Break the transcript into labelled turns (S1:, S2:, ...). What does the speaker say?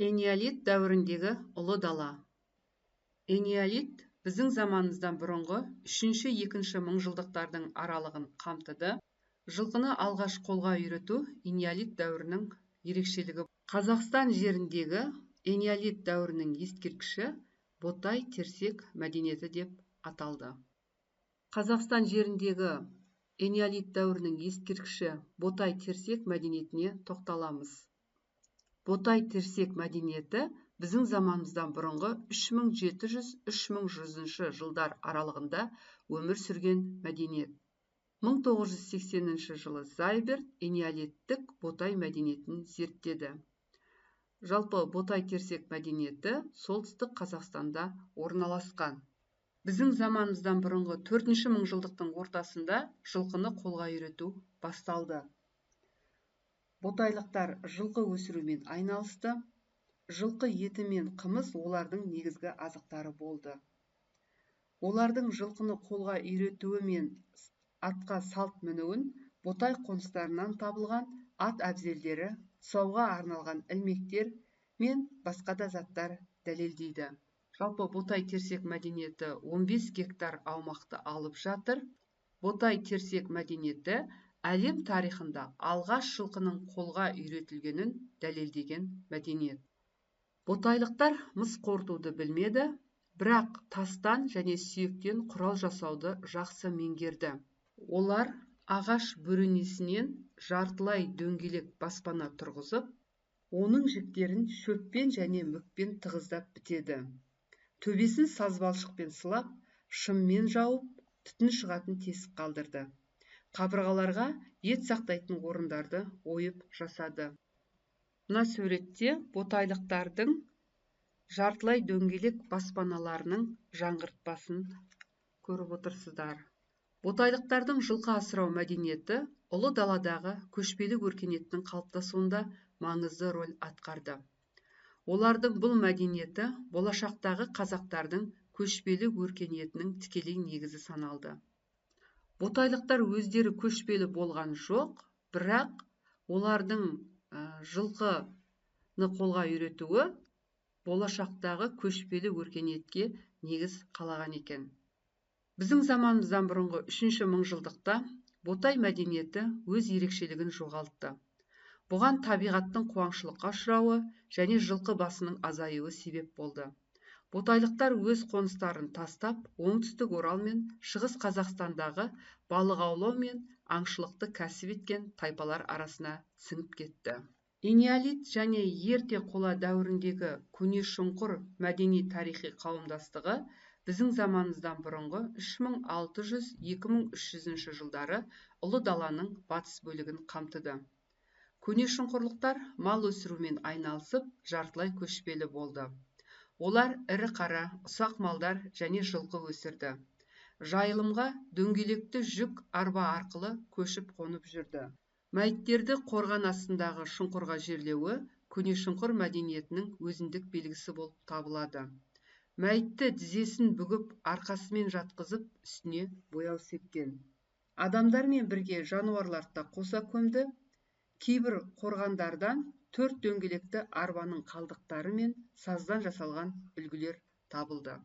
S1: Энеолит дәуіріндегі ұлы дала. Энеолит біздің заманымыздан бұрынғы 3-2 мыңжылдықтардың аралығын қамтыды. Жылқыны алғаш қолға үйрету энеолит дәуірінің ерекшелігі. Қазақстан жеріндегі энеолит дәуірінің ескерткіші Ботай-Терсек мәдениеті деп аталды. Қазақстан жеріндегі энеолит дәуірінің ескерткіші Ботай-Терсек мәдениетіне тоқталамыз. Ботай-Терсек мәдениеті біздің заманымыздан бұрынғы 3700-3100 жылдар аралығында өмір сүрген мәдениет. 1980 жылы Зайберт энеолиттік Ботай мәдениетін зерттеді. Жалпы Ботай-Терсек мәдениеті солтүстік Қазақстанда орналасқан. Біздің заманымыздан бұрынғы 4 мыңжылдықтың ортасында жылқыны қолға үйрету басталды. Ботайлықтар жылқы өсірумен айналысты. Жылқы еті мен қымыз олардың негізгі азықтары болды. Олардың жылқыны қолға үйретуі мен атқа салт мінуін Ботай қоныстарынан табылған ат әбзелдері, тұсауға арналған ілмектер мен басқа да заттар дәлелдейді. Жалпы Ботай-Терсек мәдениеті 15 гектар аумақты алып жатыр. Ботай-Терсек мәдениеті әлем тарихында алғаш жылқының қолға үйретілгенін дәлелдеген мәдениет. Ботайлықтар мыс қорытуды білмеді, бірақ тастан және сүйектен құрал жасауды жақсы меңгерді. Олар ағаш бөренесінен жартылай дөңгелек баспана тұрғызып, оның жіктерін шөппен және мүкпен тығыздап бітеді. Төбесін сазбалшықпен сылап, шыммен жауып, түтін шығатын тесік қалдырды. Қабырғаларға ет сақтайтын орындарды ойып жасады. Мына суретте ботайлықтардың жартылай дөңгелек баспаналарының жаңғыртпасын көріп отырсыздар. Ботайлықтардың жылқы асырау мәдениеті ұлы даладағы көшпелі өркениеттің қалыптасуында маңызды рөл атқарды. Олардың бұл мәдениеті болашақтағы қазақтардың көшпелі өркениетінің тікелей негізі саналды. Ботайлықтар өздері көшпелі болған жоқ, бірақ олардың жылқыны қолға үйретуі болашақтағы көшпелі өркениетке негіз қалаған екен. Біздің заманымыздан бұрынғы 3 мыңжылдықта Ботай мәдениеті өз ерекшелігін жоғалтты. Бұған табиғаттың қуаңшылыққа ұшырауы және жылқы басының азаюы себеп болды. Ботайлықтар өз қоныстарын тастап, оңтүстік Орал мен шығыс Қазақстандағы балық аулау мен аңшылықты кәсіп еткен тайпалар арасына сіңіп кетті. Энеолит және ерте қола дәуіріндегі көне шұңқыр мәдени-тарихи қауымдастығы біздің заманымыздан бұрынғы 3600-2300 жылдары ұлы даланың батыс бөлігін қамтыды. Көне шұңқырлықтар мал өсірумен айналысып, жартылай көшпелі болды. Олар ірі қара, ұсақ малдар және жылқы өсірді. Жайылымға дөңгелекті жүк арба арқылы көшіп қонып жүрді. Мәйіттерді қорған астындағы шұңқырға жерлеуі көне шұңқыр мәдениетінің өзіндік белгісі болып табылады. Мәйітті тізесін бүгіп, арқасымен жатқызып, үстіне бояу сепкен. Адамдармен бірге жануарларды да қоса көмді. Кейбір қорғандардан 4 дөңгелекті арбаның қалдықтары мен саздан жасалған үлгілер табылды.